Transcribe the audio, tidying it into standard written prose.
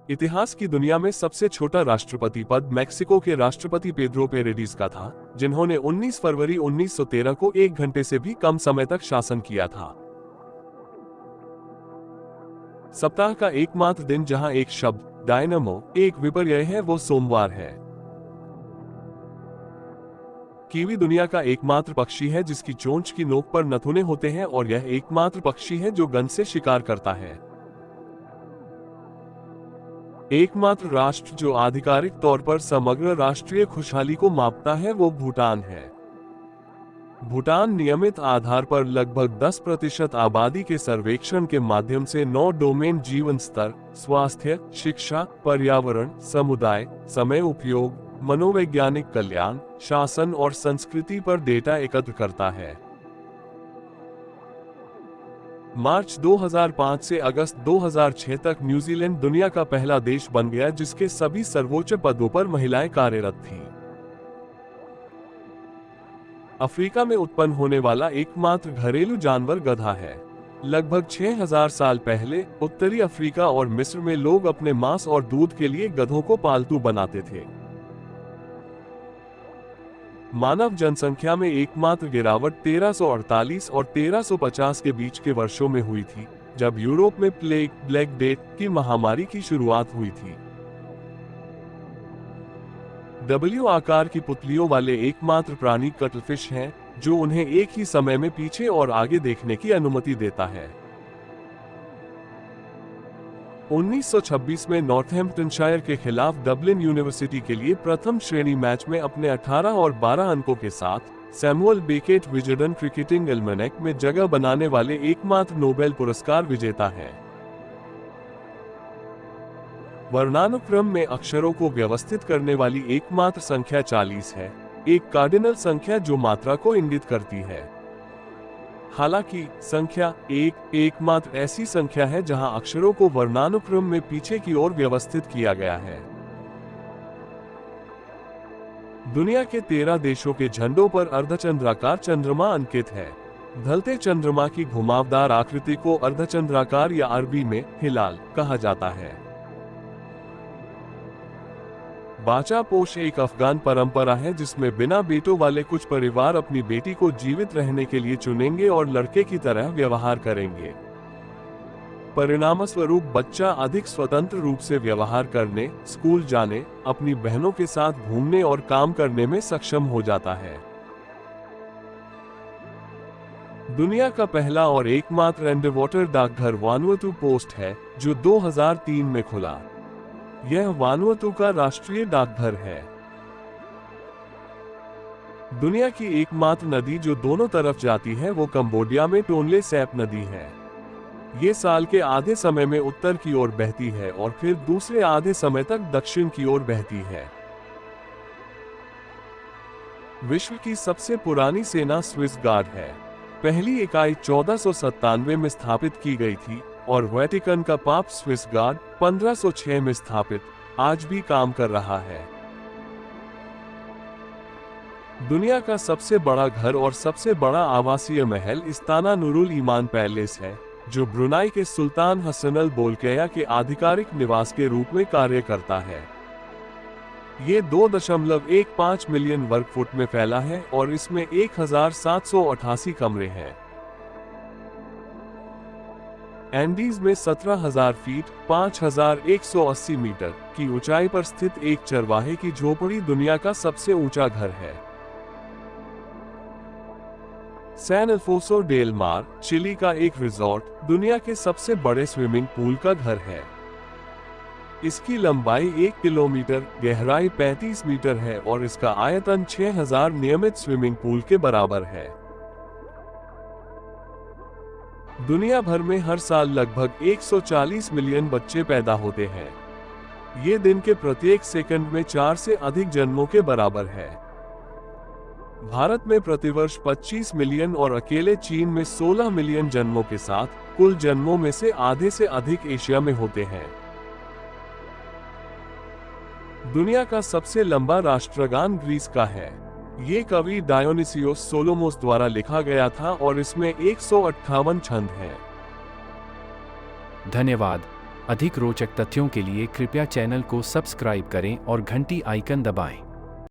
इतिहास की दुनिया में सबसे छोटा राष्ट्रपति पद मैक्सिको के राष्ट्रपति पेड्रो पेरेडिस का था, जिन्होंने 19 फरवरी 1913 को 1 घंटे से भी कम समय तक शासन किया था। सप्ताह का एकमात्र दिन जहां एक शब्द डायनामो एक विपर्यय है, वो सोमवार है। कीवी दुनिया का एकमात्र पक्षी है जिसकी चोंच की नोक पर नथुने होते हैं, और यह एकमात्र पक्षी है जो गन से शिकार करता है। एकमात्र राष्ट्र जो आधिकारिक तौर पर समग्र राष्ट्रीय खुशहाली को मापता है वो भूटान है। भूटान नियमित आधार पर लगभग 10% आबादी के सर्वेक्षण के माध्यम से 9 डोमेन जीवन स्तर, स्वास्थ्य, शिक्षा, पर्यावरण, समुदाय, समय उपयोग, मनोवैज्ञानिक कल्याण, शासन और संस्कृति पर डेटा एकत्र करता है। मार्च 2005 से अगस्त 2006 तक न्यूजीलैंड दुनिया का पहला देश बन गया जिसके सभी सर्वोच्च पदों पर महिलाएं कार्यरत थीं। अफ्रीका में उत्पन्न होने वाला एकमात्र घरेलू जानवर गधा है। लगभग 6000 साल पहले उत्तरी अफ्रीका और मिस्र में लोग अपने मांस और दूध के लिए गधों को पालतू बनाते थे। मानव जनसंख्या में एकमात्र गिरावट 1348 और 1350 के बीच के वर्षों में हुई थी, जब यूरोप में प्लेग, ब्लैक डेथ की महामारी की शुरुआत हुई थी। डब्ल्यू आकार की पुतलियों वाले एकमात्र प्राणी कटलफिश हैं, जो उन्हें एक ही समय में पीछे और आगे देखने की अनुमति देता है। 1926 में नॉर्थहैम्प्टनशायर के खिलाफ डबलिन यूनिवर्सिटी के लिए प्रथम श्रेणी मैच में अपने 18 और 12 अंकों के साथ सैमुअल बेकेट विजडन क्रिकेटिंग एल्मेनेक में जगह बनाने वाले एकमात्र नोबेल पुरस्कार विजेता है। वर्णानुक्रम में अक्षरों को व्यवस्थित करने वाली एकमात्र संख्या 40 है, एक कार्डिनल संख्या जो मात्रा को इंगित करती है। हालांकि संख्या 1 एकमात्र ऐसी संख्या है जहां अक्षरों को वर्णानुक्रम में पीछे की ओर व्यवस्थित किया गया है। दुनिया के 13 देशों के झंडों पर अर्धचंद्राकार चंद्रमा अंकित है। ढलते चंद्रमा की घुमावदार आकृति को अर्धचंद्राकार या अरबी में हिलाल कहा जाता है। बाचा पोश एक अफगान परंपरा है जिसमें बिना बेटों वाले कुछ परिवार अपनी बेटी को जीवित रहने के लिए चुनेंगे और लड़के की तरह व्यवहार करेंगे। परिणामस्वरूप बच्चा अधिक स्वतंत्र रूप से व्यवहार करने, स्कूल जाने, अपनी बहनों के साथ घूमने और काम करने में सक्षम हो जाता है। दुनिया का पहला और एकमात्र अंडरवाटर डाकघर वानुअतु पोस्ट है, जो 2003 में खुला। यह वानुअतु का राष्ट्रीय डाकघर है। दुनिया की एकमात्र नदी जो दोनों तरफ जाती है वो कंबोडिया में टोनले सैप नदी है। ये साल के आधे समय में उत्तर की ओर बहती है और फिर दूसरे आधे समय तक दक्षिण की ओर बहती है। विश्व की सबसे पुरानी सेना स्विस गार्ड है। पहली इकाई 1497 में स्थापित की गई थी और वेटिकन का पाप स्विस गार्ड 1506 में स्थापित आज भी काम कर रहा है। दुनिया का सबसे बड़ा घर और सबसे बड़ा आवासीय महल इस्ताना नूरुल ईमान पैलेस है, जो ब्रुनाई के सुल्तान हसन अल बोलकिया के आधिकारिक निवास के रूप में कार्य करता है। ये 2.15 मिलियन वर्ग फुट में फैला है और इसमें 1788 कमरे हैं। एंडीज में 17,000 फीट 5,180 मीटर की ऊंचाई पर स्थित एक चरवाहे की झोपड़ी दुनिया का सबसे ऊंचा घर है। सैन अल्फोंसो डेल मार, चिली का एक रिजॉर्ट, दुनिया के सबसे बड़े स्विमिंग पूल का घर है। इसकी लंबाई 1 किलोमीटर, गहराई 35 मीटर है और इसका आयतन 6000 नियमित स्विमिंग पूल के बराबर है। दुनिया भर में हर साल लगभग 140 मिलियन बच्चे पैदा होते हैं। ये दिन के प्रत्येक सेकंड में 4 से अधिक जन्मों के बराबर है। भारत में प्रतिवर्ष 25 मिलियन और अकेले चीन में 16 मिलियन जन्मों के साथ कुल जन्मों में से आधे से अधिक एशिया में होते हैं। दुनिया का सबसे लंबा राष्ट्रगान ग्रीस का है। ये कवि डायोनिसियोस सोलोमोस द्वारा लिखा गया था और इसमें 158 छंद हैं। धन्यवाद। अधिक रोचक तथ्यों के लिए कृपया चैनल को सब्सक्राइब करें और घंटी आइकन दबाएं।